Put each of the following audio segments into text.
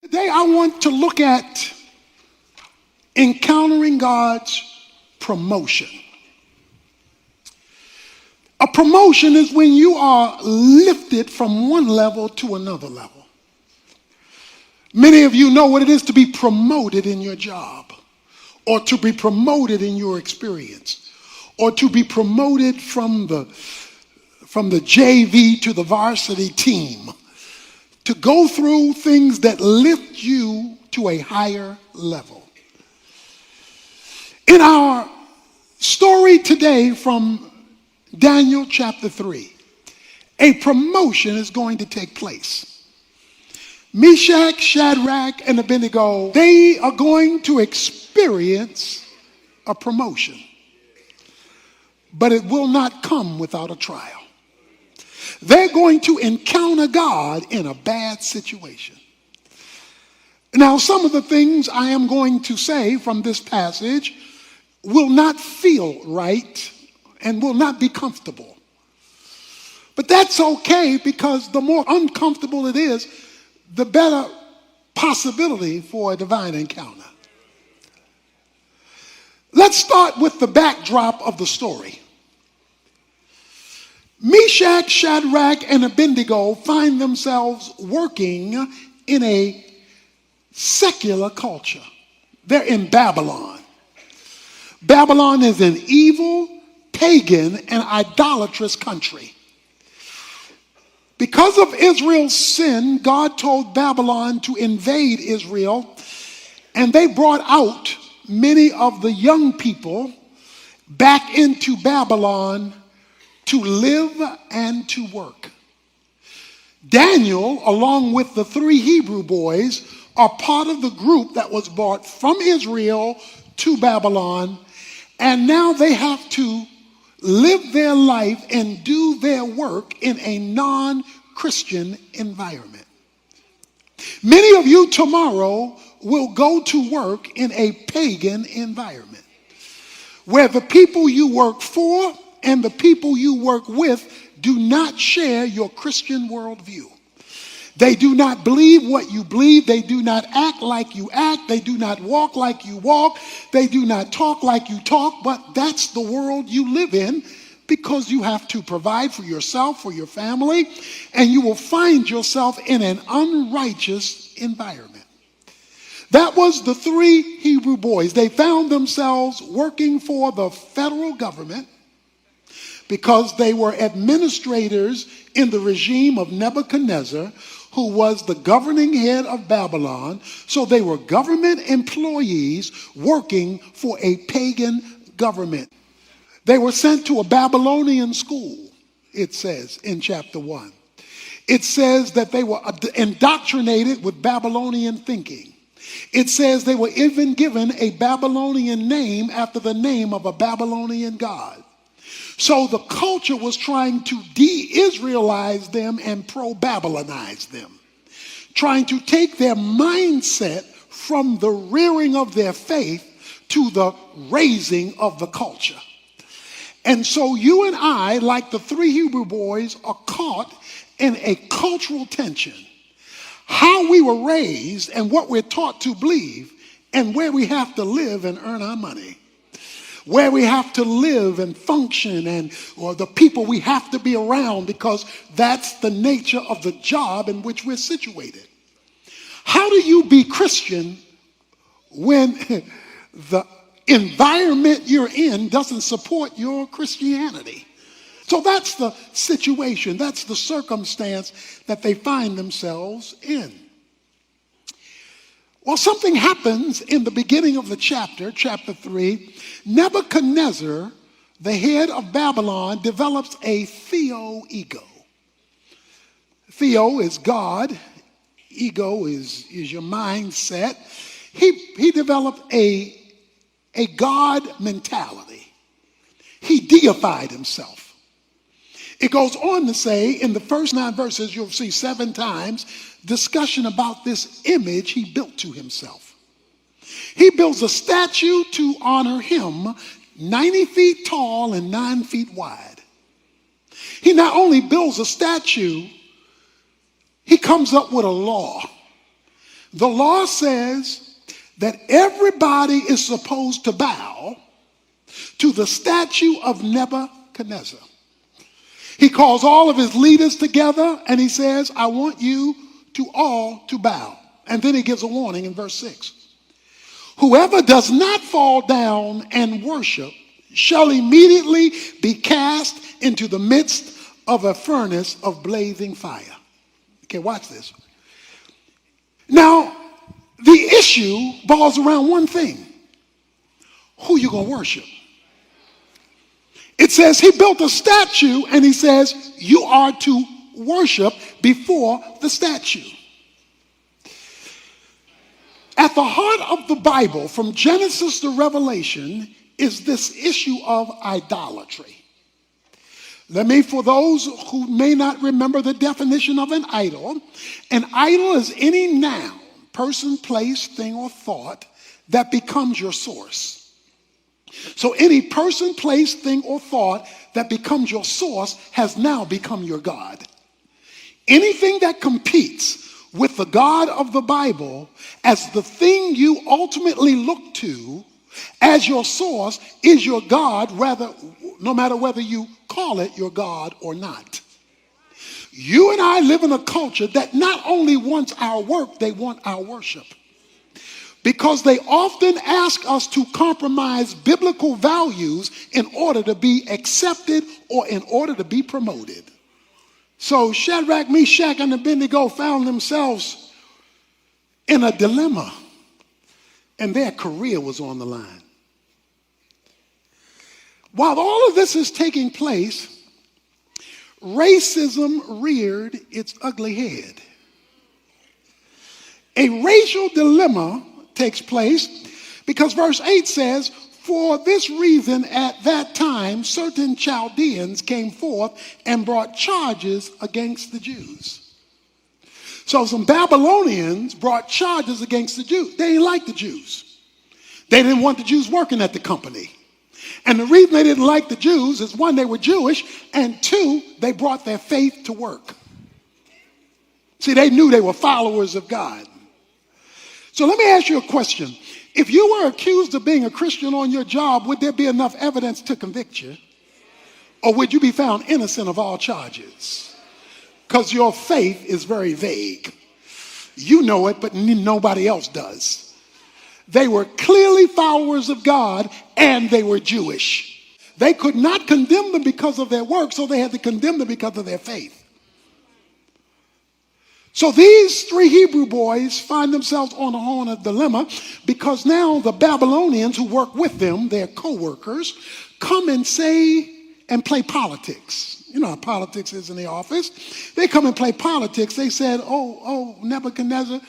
Today I want to look at encountering God's promotion. A promotion is when you are lifted from one level to another level. Many of you know what it is to be promoted in your job, or to be promoted in your experience, or to be promoted from the JV to the varsity team, to go through things that lift you to a higher level. In our story today from Daniel chapter 3, a promotion is going to take place. Meshach, Shadrach, and Abednego, they are going to experience a promotion, but it will not come without a trial. They're going to encounter God in a bad situation. Now, some of the things I am going to say from this passage will not feel right and will not be comfortable. But that's okay, because the more uncomfortable it is, the better possibility for a divine encounter. Let's start with the backdrop of the story. Meshach, Shadrach, and Abednego find themselves working in a secular culture. They're in Babylon. Babylon is an evil, pagan, and idolatrous country. Because of Israel's sin, God told Babylon to invade Israel, and they brought out many of the young people back into Babylon to live and to work. Daniel, along with the 3 Hebrew boys, are part of the group that was brought from Israel to Babylon, and now they have to live their life and do their work in a non-Christian environment. Many of you tomorrow will go to work in a pagan environment, where the people you work for and the people you work with do not share your Christian worldview. They do not believe what you believe. They do not act like you act. They do not walk like you walk. They do not talk like you talk. But that's the world you live in, because you have to provide for yourself, for your family, and you will find yourself in an unrighteous environment. That was the 3 Hebrew boys. They found themselves working for the federal government, because they were administrators in the regime of Nebuchadnezzar, who was the governing head of Babylon. So they were government employees working for a pagan government. They were sent to a Babylonian school, it says in chapter 1. It says that they were indoctrinated with Babylonian thinking. It says they were even given a Babylonian name after the name of a Babylonian god. So the culture was trying to de-Israelize them and pro-Babylonize them, trying to take their mindset from the rearing of their faith to the raising of the culture. And so you and I, like the 3 Hebrew boys, are caught in a cultural tension. How we were raised and what we're taught to believe, and where we have to live and earn our money. Where we have to live and function, or the people we have to be around, because that's the nature of the job in which we're situated. How do you be Christian when the environment you're in doesn't support your Christianity? So that's the situation, that's the circumstance that they find themselves in. Well, something happens in the beginning of the chapter 3. Nebuchadnezzar, the head of Babylon, develops a theo-ego. Theo is God. Ego is your mindset. He developed a God mentality. He deified himself. It goes on to say, in the first 9 verses, you'll see 7 times discussion about this image he built to himself. He builds a statue to honor him, 90 feet tall and 9 feet wide. He not only builds a statue, he comes up with a law The law says that everybody is supposed to bow to the statue of Nebuchadnezzar. He calls all of his leaders together and he says, I want you all to bow. And then he gives a warning in verse 6. Whoever does not fall down and worship shall immediately be cast into the midst of a furnace of blazing fire. Okay, watch this. Now, the issue boils around one thing. Who you gonna worship? It says he built a statue and he says you are to worship before the statue. At the heart of the Bible, from Genesis to Revelation, is this issue of idolatry. For those who may not remember the definition of an idol is any noun, person, place, thing, or thought that becomes your source. So any person, place, thing, or thought that becomes your source has now become your God. Anything that competes with the God of the Bible as the thing you ultimately look to as your source is your God, no matter whether you call it your God or not. You and I live in a culture that not only wants our work, they want our worship. Because they often ask us to compromise biblical values in order to be accepted or in order to be promoted. So Shadrach, Meshach, and Abednego found themselves in a dilemma, and their career was on the line. While all of this is taking place, racism reared its ugly head. A racial dilemma takes place because verse 8 says, for this reason at that time certain Chaldeans came forth and brought charges against the Jews. So some Babylonians brought charges against the Jews. They didn't like the Jews. They didn't want the Jews working at the company. And the reason they didn't like the Jews is, one, they were Jewish, and two, they brought their faith to work. See, they knew they were followers of God. So let me ask you a question. If you were accused of being a Christian on your job, would there be enough evidence to convict you? Or would you be found innocent of all charges? Because your faith is very vague. You know it, but nobody else does. They were clearly followers of God, and they were Jewish. They could not condemn them because of their work, so they had to condemn them because of their faith. So these three Hebrew boys find themselves on a horn of dilemma because now the Babylonians who work with them, their co-workers, come and say and play politics. You know how politics is in the office. They come and play politics. They said, oh, Nebuchadnezzar,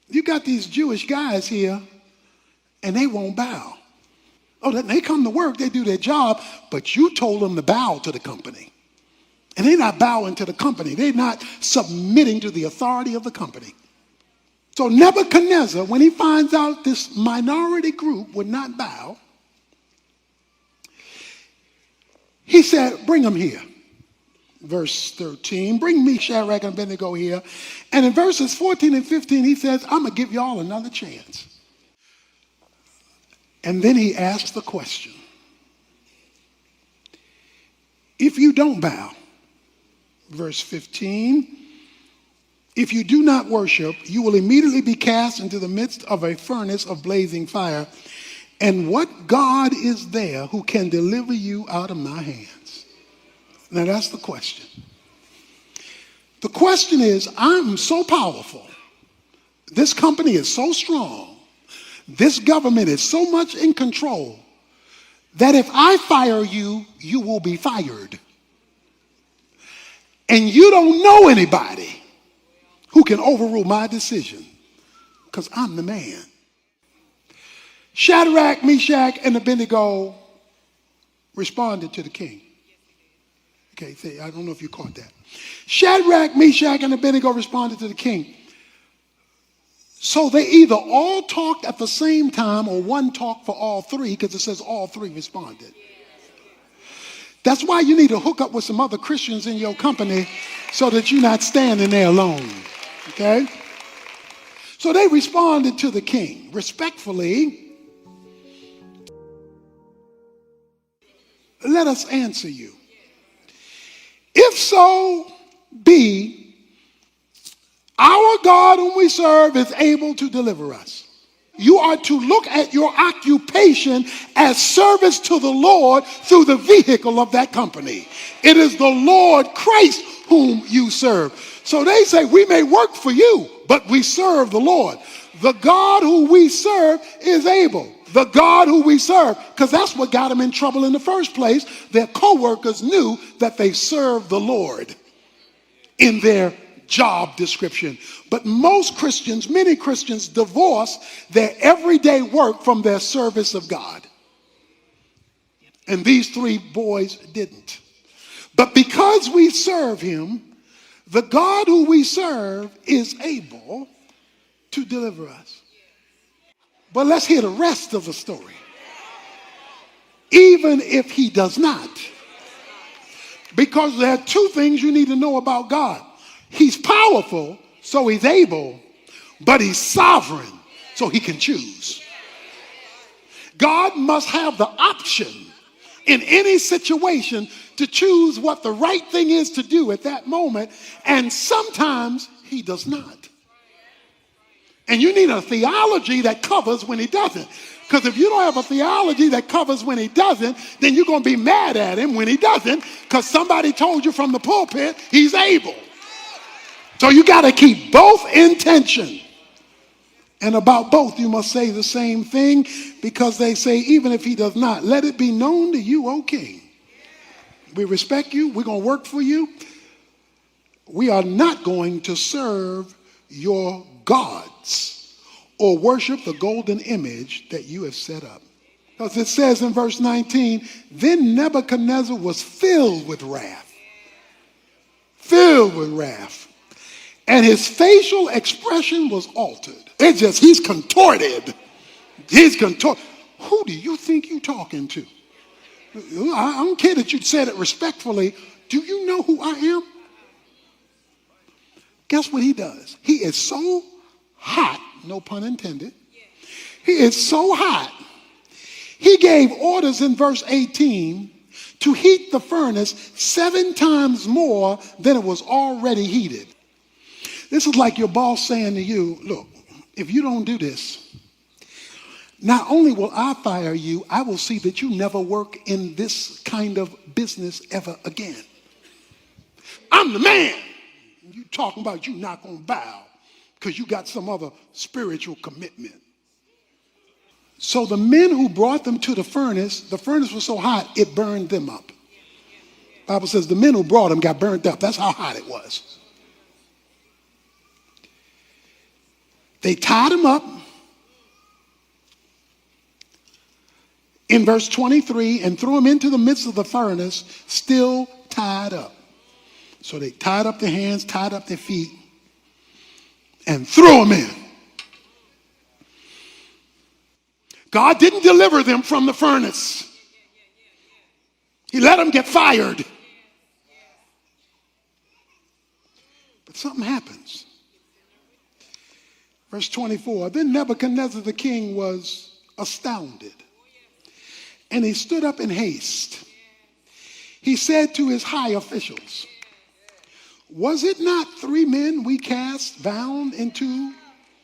you got these Jewish guys here and they won't bow. Oh, they come to work, they do their job, but you told them to bow to the company. And they're not bowing to the company. They're not submitting to the authority of the company. So Nebuchadnezzar, when he finds out this minority group would not bow, he said, bring them here. Verse 13, bring me Shadrach and Abednego here. And in verses 14 and 15, he says, I'm going to give y'all another chance. And then he asks the question, if you don't bow, verse 15, if you do not worship, you will immediately be cast into the midst of a furnace of blazing fire. And what God is there who can deliver you out of my hands? Now that's the question. The question is, I'm so powerful. This company is so strong. This government is so much in control that if I fire you, you will be fired. And you don't know anybody who can overrule my decision because I'm the man. Shadrach, Meshach, and Abednego responded to the king. Okay, see, I don't know if you caught that. Shadrach, Meshach, and Abednego responded to the king. So they either all talked at the same time or one talked for all three because it says all three responded. That's why you need to hook up with some other Christians in your company so that you're not standing there alone. Okay? So they responded to the king respectfully. Let us answer you. If so be, our God whom we serve is able to deliver us. You are to look at your occupation as service to the Lord through the vehicle of that company. It is the Lord Christ whom you serve. So they say, we may work for you, but we serve the Lord. The God who we serve is able. The God who we serve, because that's what got them in trouble in the first place. Their co-workers knew that they served the Lord in their job description. But most Christians, many Christians, divorce their everyday work from their service of God. And these three boys didn't. But because we serve him, the God who we serve is able to deliver us. But let's hear the rest of the story. Even if he does not. Because there are two things you need to know about God. He's powerful, so he's able, but he's sovereign, so he can choose. God must have the option in any situation to choose what the right thing is to do at that moment, and sometimes he does not. And you need a theology that covers when he doesn't. Because if you don't have a theology that covers when he doesn't, then you're going to be mad at him when he doesn't, because somebody told you from the pulpit he's able. So you got to keep both in tension. And about both, you must say the same thing, because they say, even if he does not, let it be known to you, O king. We respect you. We're going to work for you. We are not going to serve your gods or worship the golden image that you have set up. Because it says in verse 19, then Nebuchadnezzar was filled with wrath. Filled with wrath. And his facial expression was altered. He's contorted. He's contorted. Who do you think you're talking to? I don't care that you said it respectfully. Do you know who I am? Guess what he does? He is so hot, no pun intended. He is so hot. He gave orders in verse 18 to heat the furnace 7 times more than it was already heated. This is like your boss saying to you, look, if you don't do this, not only will I fire you, I will see that you never work in this kind of business ever again. I'm the man. You talking about you not going to bow because you got some other spiritual commitment. So the men who brought them to the furnace was so hot, it burned them up. The Bible says the men who brought them got burned up. That's how hot it was. They tied him up in verse 23 and threw him into the midst of the furnace, still tied up. So they tied up their hands, tied up their feet, and threw him in. God didn't deliver them from the furnace. He let them get fired. But something happens. Verse 24, then Nebuchadnezzar the king was astounded, and he stood up in haste. He said to his high officials, was it not 3 men we cast bound into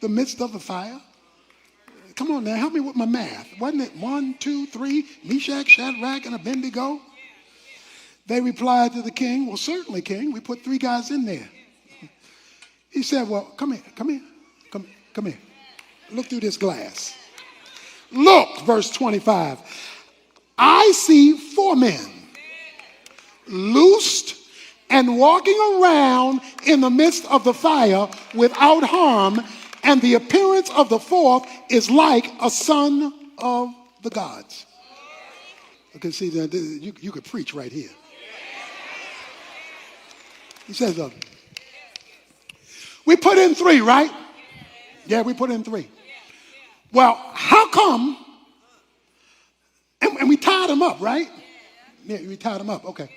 the midst of the fire? Come on now, help me with my math. Wasn't it 1, 2, 3, Meshach, Shadrach, and Abednego? They replied to the king, well, certainly, king, we put 3 guys in there. He said, well, come here. Look through this glass. Look, verse 25. I see 4 men loosed and walking around in the midst of the fire without harm, and the appearance of the 4th is like a son of the gods. Okay, see, you could preach right here. He says, we put in 3, right? Yeah, we put in 3. Well, how come? And we tied him up, right? Yeah, we tied him up. Okay.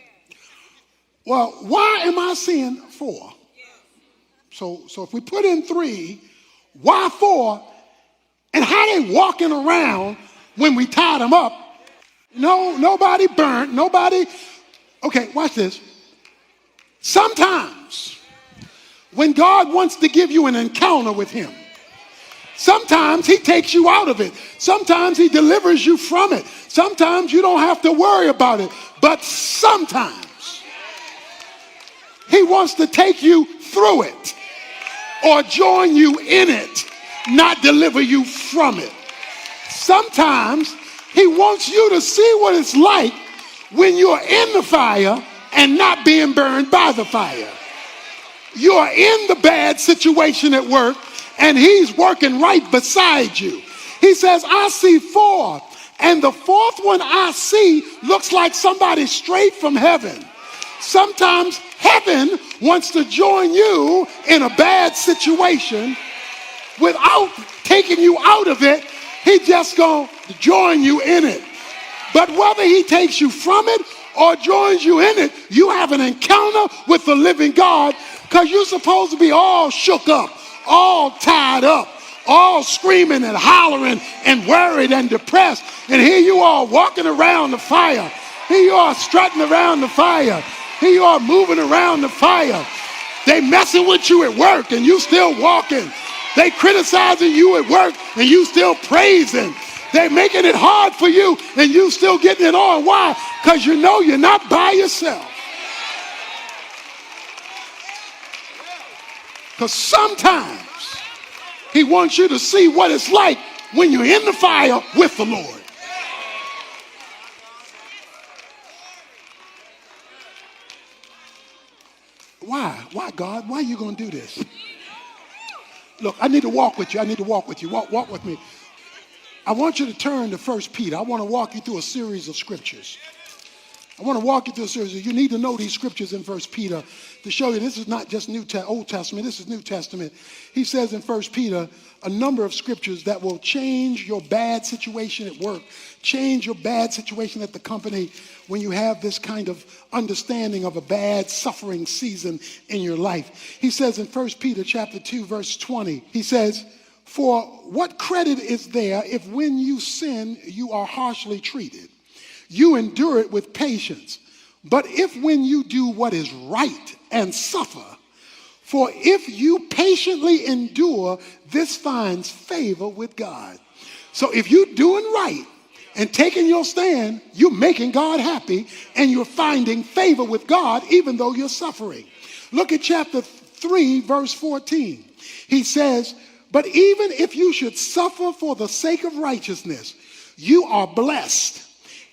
Well, why am I seeing 4? So if we put in 3, Why for? And how they walking around when we tied them up? No, nobody burnt, nobody. Okay, watch this. Sometimes when God wants to give you an encounter with him, sometimes he takes you out of it. Sometimes he delivers you from it. Sometimes you don't have to worry about it. But sometimes he wants to take you through it or join you in it, not deliver you from it. Sometimes he wants you to see what it's like when you're in the fire and not being burned by the fire. You're in the bad situation at work and he's working right beside you. He says, I see four, and the fourth one I see looks like somebody straight from heaven. Sometimes heaven wants to join you in a bad situation without taking you out of it. He just gonna join you in it. But whether he takes you from it or joins you in it, you have an encounter with the living God, because you're supposed to be all shook up, all tied up, all screaming and hollering and worried and depressed. And here you are walking around the fire. Here you are strutting around the fire. Here you are moving around the fire. They messing with you at work and you still walking. They criticizing you at work and you still praising. They making it hard for you and you still getting it on. Why? Because you know you're not by yourself. Because sometimes he wants you to see what it's like when you're in the fire with the Lord. Why? Why, God? Why are you going to do this? Look, I need to walk with you. I need to walk with you. Walk with me. I want you to turn to 1 Peter. I want to walk you through a series of scriptures. I want to walk you through a series. You need to know these scriptures in 1 Peter to show you this is not just Old Testament. This is New Testament. He says in 1 Peter a number of scriptures that will change your bad situation at work, change your bad situation at the company when you have this kind of understanding of a bad suffering season in your life. He says in 1 Peter chapter 2, verse 20, he says, for what credit is there if when you sin, you are harshly treated? You endure it with patience. But if when you do what is right and suffer, for if you patiently endure, this finds favor with God. So if you're doing right and taking your stand, you're making God happy and you're finding favor with God even though you're suffering. Look at chapter 3, verse 14. He says, but even if you should suffer for the sake of righteousness, you are blessed.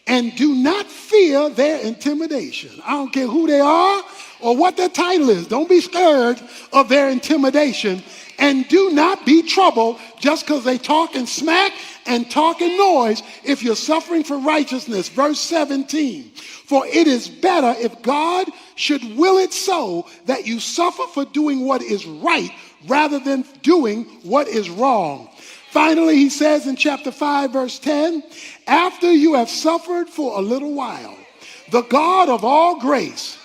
And do not fear their intimidation. I don't care who they are or what their title is. Don't be scared of their intimidation. And do not be troubled just because they talking smack and talking noise if you're suffering for righteousness. Verse 17. For it is better if God should will it so that you suffer for doing what is right rather than doing what is wrong. Finally, he says in chapter 5, verse 10, after you have suffered for a little while, the God of all grace,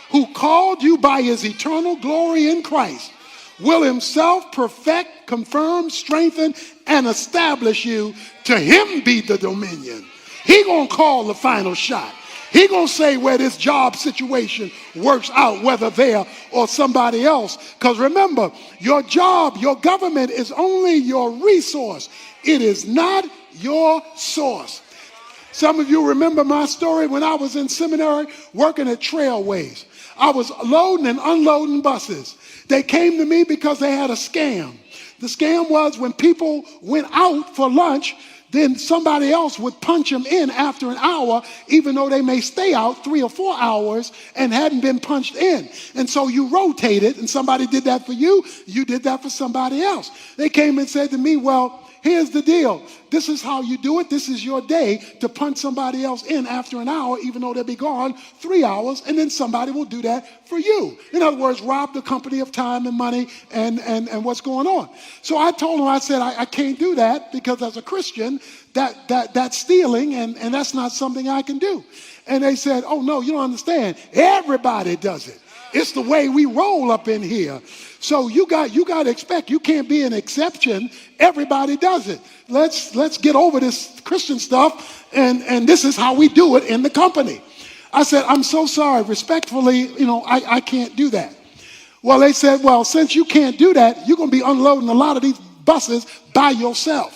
who called you by his eternal glory in Christ, will himself perfect, confirm, strengthen, and establish you. To him be the dominion. He gonna call the final shot. He gonna say where this job situation works out, whether there or somebody else. Because remember, your job, your government is only your resource. It is not your source. Some of you remember my story when I was in seminary working at Trailways. I was loading and unloading buses. They came to me because they had a scam. The scam was when people went out for lunch, then somebody else would punch them in after an hour, even though they may stay out 3 or 4 hours and hadn't been punched in. And so you rotated, and somebody did that for you, you did that for somebody else. They came and said to me, well, here's the deal. This is how you do it. This is your day to punch somebody else in after an hour, even though they'll be gone 3 hours, and then somebody will do that for you. In other words, rob the company of time and money and what's going on. So I told them, I said, I can't do that because as a Christian, that's stealing, and that's not something I can do. And they said, oh, no, you don't understand. Everybody does it. It's the way we roll up in here. So you got to expect, you can't be an exception. Everybody does it. Let's get over this Christian stuff, and this is how we do it in the company. I said, I'm so sorry, respectfully, I can't do that. Well, they said, well, since you can't do that, you're going to be unloading a lot of these buses by yourself.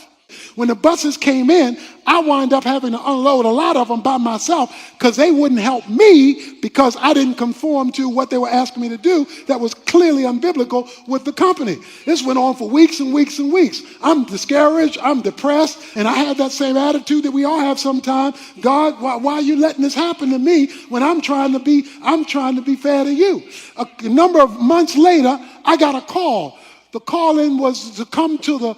When the buses came in, I wound up having to unload a lot of them by myself because they wouldn't help me because I didn't conform to what they were asking me to do that was clearly unbiblical with the company. This went on for weeks and weeks and weeks. I'm discouraged, I'm depressed, and I have that same attitude that we all have sometimes. God, why are you letting this happen to me when I'm trying to be fair to you? A number of months later, I got a call. The call-in was to come to the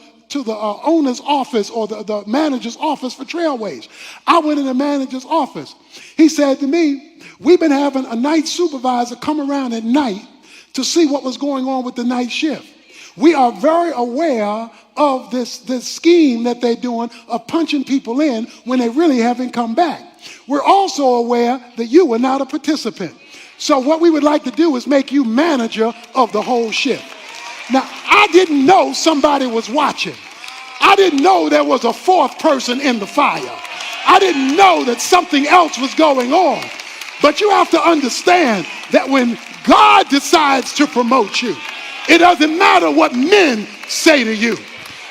owner's office or the manager's office for Trailways. I went in the manager's office. He said to me, we've been having a night supervisor come around at night to see what was going on with the night shift. We are very aware of this scheme that they're doing of punching people in when they really haven't come back. We're also aware that you are not a participant. So what we would like to do is make you manager of the whole shift. Now, I didn't know somebody was watching. I didn't know there was a fourth person in the fire. I didn't know that something else was going on. But you have to understand that when God decides to promote you, it doesn't matter what men say to you.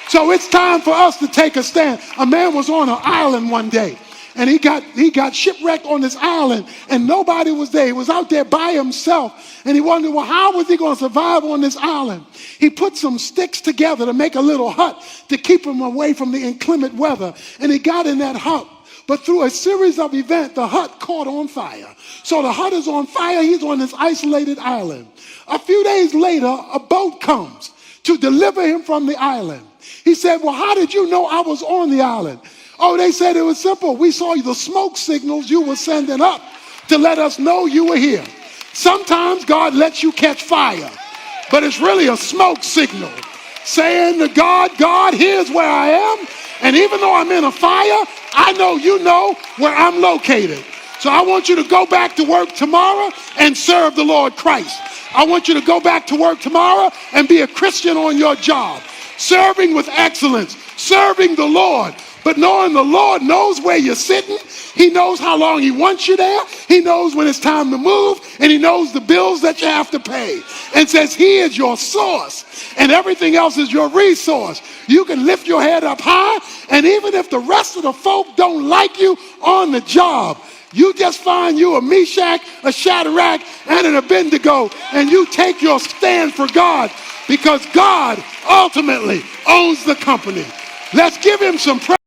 So it's time for us to take a stand. A man was on an island one day, and he got shipwrecked on this island, and nobody was there. He was out there by himself, and he wondered, well, how was he going to survive on this island? He put some sticks together to make a little hut to keep him away from the inclement weather, and he got in that hut. But through a series of events, the hut caught on fire. So the hut is on fire. He's on this isolated island. A few days later, a boat comes to deliver him from the island. He said, well, how did you know I was on the island? Oh, they said it was simple. We saw the smoke signals you were sending up to let us know you were here. Sometimes God lets you catch fire, but it's really a smoke signal saying to God, here's where I am. And even though I'm in a fire, I know you know where I'm located. So I want you to go back to work tomorrow and serve the Lord Christ. I want you to go back to work tomorrow and be a Christian on your job, serving with excellence, serving the Lord. But knowing the Lord knows where you're sitting, he knows how long he wants you there, he knows when it's time to move, and he knows the bills that you have to pay, and says he is your source, and everything else is your resource. You can lift your head up high, and even if the rest of the folk don't like you on the job, you just find you a Meshach, a Shadrach, and an Abednego, and you take your stand for God, because God ultimately owns the company. Let's give him some praise.